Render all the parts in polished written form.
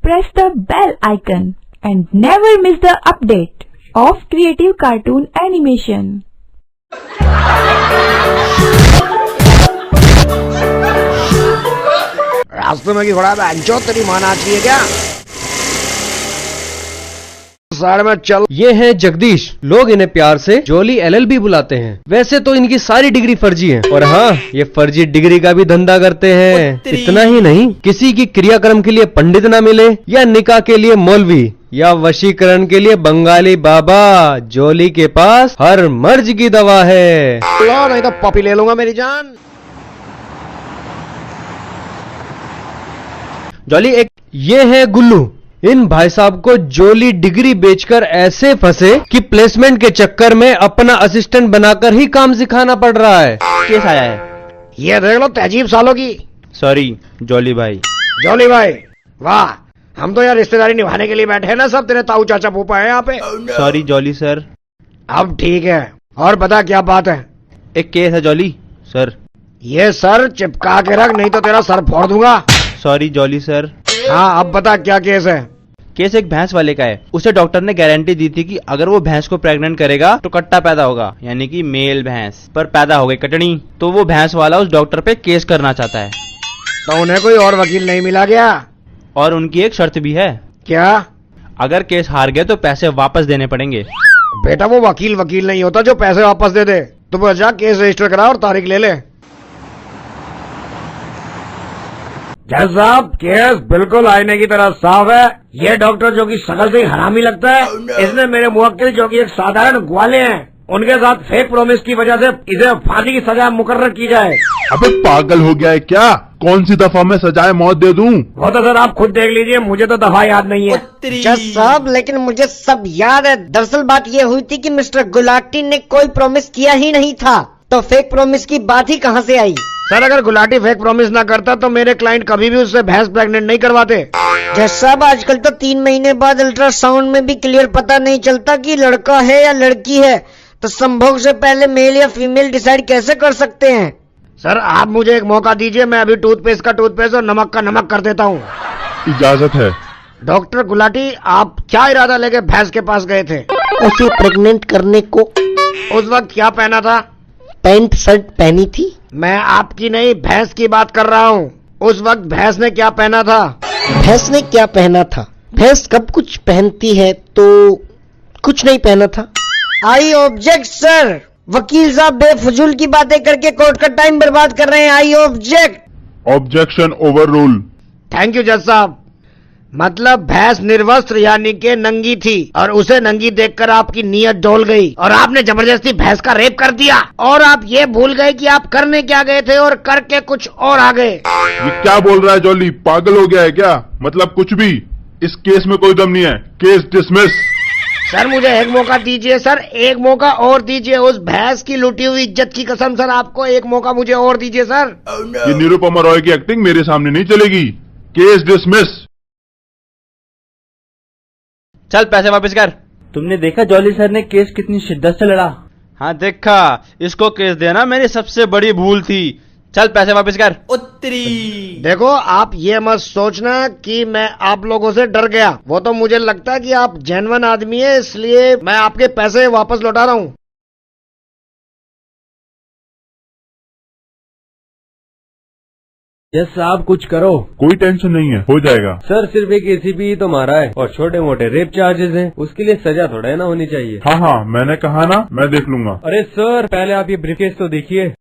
press the bell icon and never miss the update of Creative Cartoon Animation. रास्ते में की घोड़ा बैंचो तेरी मां नाच रही है क्या? साइड में चल। ये हैं जगदीश, लोग इन्हें प्यार से जॉली LLB बुलाते हैं। वैसे तो इनकी सारी डिग्री फर्जी है, और हाँ, ये फर्जी डिग्री का भी धंधा करते हैं। इतना ही नहीं, किसी की क्रियाक्रम के लिए पंडित ना मिले, या निकाह के लिए मौलवी, या वशीकरण के लिए बंगाली बाबा, जॉली के पास हर मर्ज की दवा है। लो नहीं तो पपी ले लूंगा मेरी जान। जॉली एक ये है गुल्लू। इन भाई साहब को जॉली डिग्री बेचकर ऐसे फंसे कि प्लेसमेंट के चक्कर में अपना असिस्टेंट बनाकर ही काम सिखाना पड़ रहा है। केस आया है, ये देख लो तहजीब सालों की। सॉरी जॉली भाई। जॉली भाई वाह, हम तो यार रिश्तेदारी निभाने के लिए बैठे हैं ना, सब तेरे ताऊ चाचा फूफा है यहाँ पे। Sorry jolly sir. अब ठीक है, और बता क्या बात है? एक केस है जॉली सर। ये सर चिपका के रख, नहीं तो तेरा सर फोड़ दूंगा। Sorry jolly sir. हाँ अब बता क्या केस है? केस एक भैंस वाले का है। उसे डॉक्टर ने गारंटी दी थी कि अगर वो भैंस को प्रेग्नेंट करेगा तो कट्टा पैदा होगा, यानी कि मेल भैंस, पर पैदा हो गई कटनी। तो वो भैंस वाला उस डॉक्टर पे केस करना चाहता है। तो उन्हें कोई और वकील नहीं मिला क्या? और उनकी एक शर्त भी है। क्या? अगर केस हार गए तो पैसे वापस देने पड़ेंगे। बेटा वो वकील नहीं होता जो पैसे वापस दे दे। तो बस जा केस रजिस्टर करा और तारीख ले ले। जज साहब, केस बिल्कुल आईने की तरह साफ है। ये डॉक्टर जो कि शक्ल से ही हरामी लगता है, इसने मेरे मुवक्किल जो कि एक साधारण ग्वाले हैं, उनके साथ फेक प्रॉमिस की वजह से इसे फांसी की सजा मुकर्रर की जाए। अबे पागल हो गया है क्या? कौन सी दफा में सजाए मौत दे दूं? वो तो सर आप खुद देख लीजिए, मुझे तो दफा याद नहीं है। जज साहब, लेकिन मुझे सब याद है। दरअसल बात ये हुई थी कि मिस्टर गुलाटी ने कोई प्रॉमिस किया ही नहीं था, तो फेक प्रॉमिस की बात ही कहाँ से आई? सर अगर गुलाटी फेक प्रॉमिस ना करता तो मेरे क्लाइंट कभी भी उससे भैंस प्रेग्नेंट नहीं करवाते। जज साहब, आजकल तो 3 महीने बाद अल्ट्रासाउंड में भी क्लियर पता नहीं चलता कि लड़का है या लड़की है, तो संभोग से पहले मेल या फीमेल डिसाइड कैसे कर सकते हैं? सर आप मुझे एक मौका दीजिए, मैं अभी टूथपेस्ट का टूथपेस्ट और नमक का नमक कर देता हूँ। इजाजत है। डॉक्टर गुलाटी, आप क्या इरादा लेके भैंस के पास गए थे? उसे प्रेग्नेंट करने को। उस वक्त क्या पहना था? पैंट शर्ट पहनी थी। मैं आपकी नहीं भैंस की बात कर रहा हूँ। उस वक्त भैंस ने क्या पहना था? भैंस ने क्या पहना था? भैंस कब कुछ पहनती है, तो कुछ नहीं पहना था। I object sir. वकील साहब बेफजूल की बातें करके कोर्ट का टाइम बर्बाद कर रहे हैं। I object. Objection over rule. Thank you जज साहब। मतलब भैंस निर्वस्त्र यानी के नंगी थी, और उसे नंगी देखकर आपकी नीयत डोल गई और आपने जबरदस्ती भैंस का रेप कर दिया, और आप ये भूल गए कि आप करने क्या गए थे और करके कुछ और आ गए। ये क्या बोल रहा है जॉली? पागल हो गया है क्या? मतलब कुछ भी। इस केस में कोई दम नहीं है। Case dismiss. सर मुझे एक मौका दीजिए सर, एक मौका और दीजिए। उस भैंस की लुटी हुई इज्जत की कसम सर, आपको एक मौका मुझे और दीजिए सर। ये निरुपमा रॉय की एक्टिंग मेरे सामने नहीं चलेगी। Case dismiss. चल पैसे वापस कर। तुमने देखा जॉली सर ने केस कितनी शिद्दत से लड़ा? हाँ देखा, इसको केस देना मेरी सबसे बड़ी भूल थी। चल पैसे वापस कर। उत्तरी। देखो आप ये मत सोचना कि मैं आप लोगों से डर गया। वो तो मुझे लगता है कि आप जेन्युइन आदमी है, इसलिए मैं आपके पैसे वापस लौटा रहा हूँ। यस साहब, कुछ करो। कोई टेंशन नहीं है, हो जाएगा। सर सिर्फ एक ACP ही तो मारा है, और छोटे मोटे रेप चार्जेस हैं, उसके लिए सजा थोड़ा है ना होनी चाहिए। हाँ हाँ, मैंने कहा ना, मैं देख लूंगा। अरे सर पहले आप ये ब्रीफकेस तो देखिए।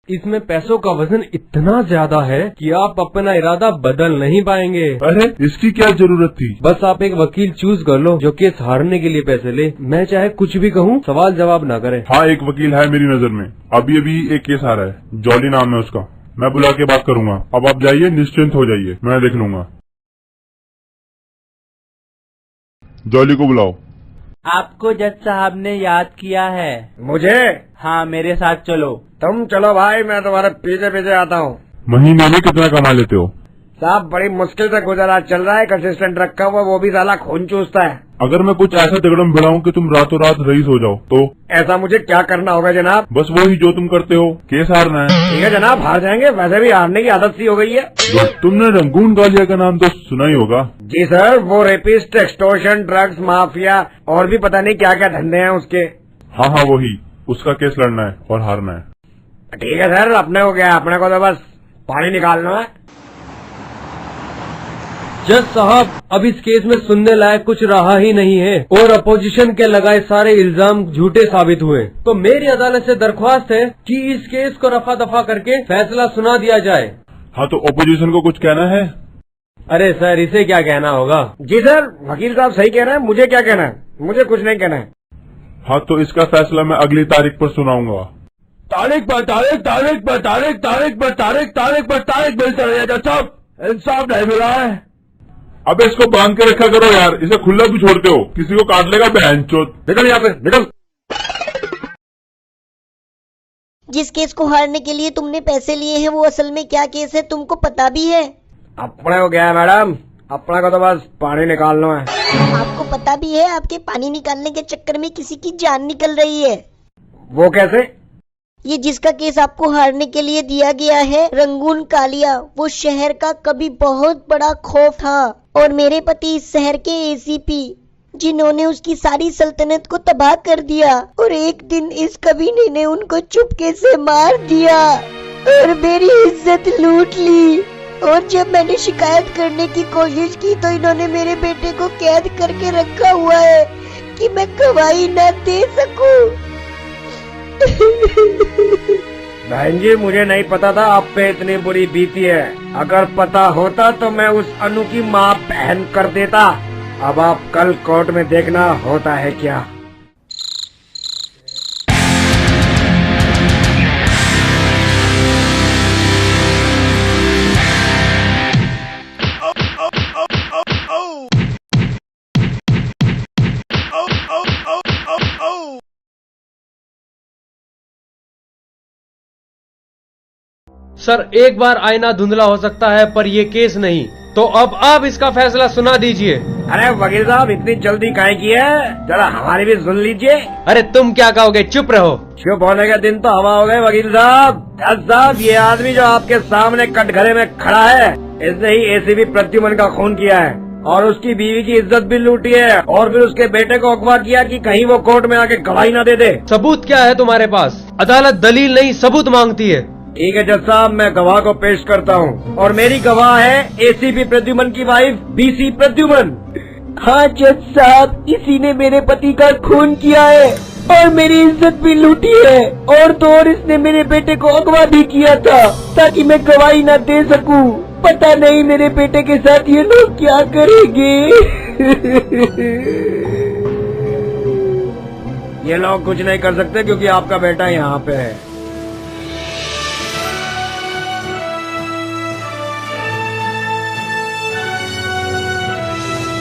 इसमें पैसों का वजन इतना ज्यादा है कि आप अपना इरादा बदल नहीं पाएंगे। अरे इसकी क्या जरूरत थी? बस आप एक वकील चूज कर लो जो केस हारने के लिए पैसे ले। मैं चाहे कुछ भी कहूँ, सवाल जवाब ना करे। हाँ एक वकील है मेरी नजर में। अभी एक केस आ रहा है, जॉली नाम है उसका। मैं बुला के बात करूंगा। अब आप जाइए, निश्चिंत हो जाइए, मैं देख लूंगा। जॉली को बुलाओ। आपको जज साहब ने याद किया है। मुझे? हाँ मेरे साथ चलो। तुम चलो भाई, मैं तुम्हारे पीछे पीछे आता हूँ। महीने में कितना कमा लेते हो? साहब बड़ी मुश्किल से गुजारा चल रहा है। एक असिस्टेंट रखा हुआ, वो भी साला खून चूसता है। अगर मैं कुछ ऐसा तिगड़म भिड़ाऊं कि तुम रातों रात रईस हो जाओ तो? ऐसा मुझे क्या करना होगा जनाब? बस वही जो तुम करते हो, केस हारना है। ठीक है जनाब, हार जाएंगे। वैसे भी हारने की आदत सी हो गई है। तुमने रंगून गालिया का नाम तो सुना ही होगा। जी सर, वो रेपिस्ट, एक्सटॉर्शन, ड्रग्स माफिया और भी पता नहीं क्या क्या धंधे हैं उसके। हाँ हाँ वही, उसका केस लड़ना है और हारना है। ठीक है सर, अपने को क्या, अपने को तो बस पानी निकालना है। जज साहब, अब इस केस में सुनने लायक कुछ रहा ही नहीं है और अपोजिशन के लगाए सारे इल्जाम झूठे साबित हुए। तो मेरी अदालत से दरख्वास्त है कि इस केस को रफा दफा करके फैसला सुना दिया जाए। हाँ तो ओपोजिशन को कुछ कहना है? अरे सर, इसे क्या कहना होगा? जी सर, वकील साहब सही कह रहे हैं। मुझे क्या कहना है? मुझे कुछ नहीं कहना है। हाँ तो इसका फैसला मैं अगली तारीख पर सुनाऊंगा। तारीख पर तारीख, तारीख पर तारीख, तारीख पर तारीख, तारीख पर तारीख मिलता रहे। जज साहब, इंसाफ नहीं मिला है। अब इसको बांध के रखा करो यार, इसे खुला भी छोड़ते हो, किसी को काट लेगा बहनचोद। निकल यहाँ पे, निकल। जिस केस को हारने के लिए तुमने पैसे लिए हैं वो असल में क्या केस है तुमको पता भी है? अपने को क्या है मैडम, अपने को तो बस पानी निकालना है। आपको पता भी है आपके पानी निकालने के चक्कर में किसी की जान निकल रही है। वो कैसे? ये जिसका केस आपको हारने के लिए दिया गया है, रंगून कालिया, वो शहर का कभी बहुत बड़ा खौफ था और मेरे पति इस शहर के एसीपी, जिन्होंने उसकी सारी सल्तनत को तबाह कर दिया। और एक दिन इस कमीने ने उनको चुपके से मार दिया और मेरी इज्जत लूट ली। और जब मैंने शिकायत करने की कोशिश की तो इन्होंने मेरे बेटे को कैद करके रखा हुआ है कि मैं गवाही न दे सकूं। बहन जी, मुझे नहीं पता था आप पे इतनी बुरी बीती है। अगर पता होता तो मैं उस अनु की माँ बहन कर देता। अब आप कल कोर्ट में देखना होता है क्या। सर, एक बार आईना धुंधला हो सकता है पर ये केस नहीं। तो अब आप इसका फैसला सुना दीजिए। अरे वकील साहब, इतनी जल्दी काहे की है? जरा हमारी भी सुन लीजिए। अरे तुम क्या कहोगे, चुप रहो। चुप होने के दिन तो हवा हो गए वकील साहब। जज साहब, ये आदमी जो आपके सामने कटघरे में खड़ा है, इसने ही एसीपी प्रद्युमन का खून किया है और उसकी बीवी की इज्जत भी लूटी है और फिर उसके बेटे को अगवा किया कि कहीं वो कोर्ट में आके गवाही न दे दे। सबूत क्या है तुम्हारे पास? अदालत दलील नहीं सबूत मांगती है। ठीक है जज साहब, मैं गवाह को पेश करता हूँ और मेरी गवाह है एसीपी प्रद्युमन की वाइफ बीसी प्रद्युमन। हाँ जज साहब, इसी ने मेरे पति का खून किया है और मेरी इज्जत भी लूटी है और तो और इसने मेरे बेटे को अगवा भी किया था ताकि मैं गवाही न दे सकूं। पता नहीं मेरे बेटे के साथ ये लोग क्या करेंगे। ये लोग कुछ नहीं कर सकते क्योंकि आपका बेटा यहाँ पे है।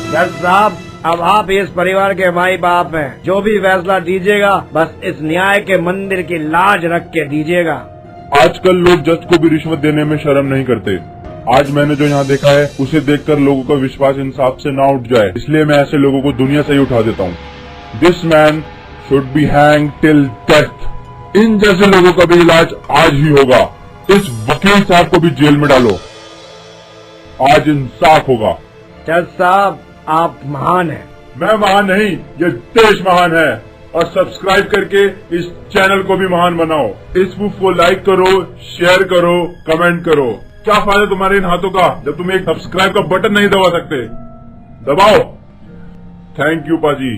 जज साहब, अब आप इस परिवार के माई बाप हैं। जो भी फैसला दीजिएगा बस इस न्याय के मंदिर की लाज रख के दीजिएगा। आजकल लोग जज को भी रिश्वत देने में शर्म नहीं करते। आज मैंने जो यहाँ देखा है उसे देखकर लोगों का विश्वास इंसाफ से ना उठ जाए, इसलिए मैं ऐसे लोगों को दुनिया से ही उठा देता हूँ। This man should be hang till death. इन जैसे लोगों का भी इलाज आज ही होगा। इस वकील साहब को भी जेल में डालो। आज इंसाफ होगा। जज साहब, आप महान हैं। मैं महान नहीं, ये देश महान है। और सब्सक्राइब करके इस चैनल को भी महान बनाओ। इस मूव को लाइक करो, शेयर करो, कमेंट करो। क्या फायदा तुम्हारे इन हाथों का जब तुम एक सब्सक्राइब का बटन नहीं दबा सकते? दबाओ। थैंक यू पाजी।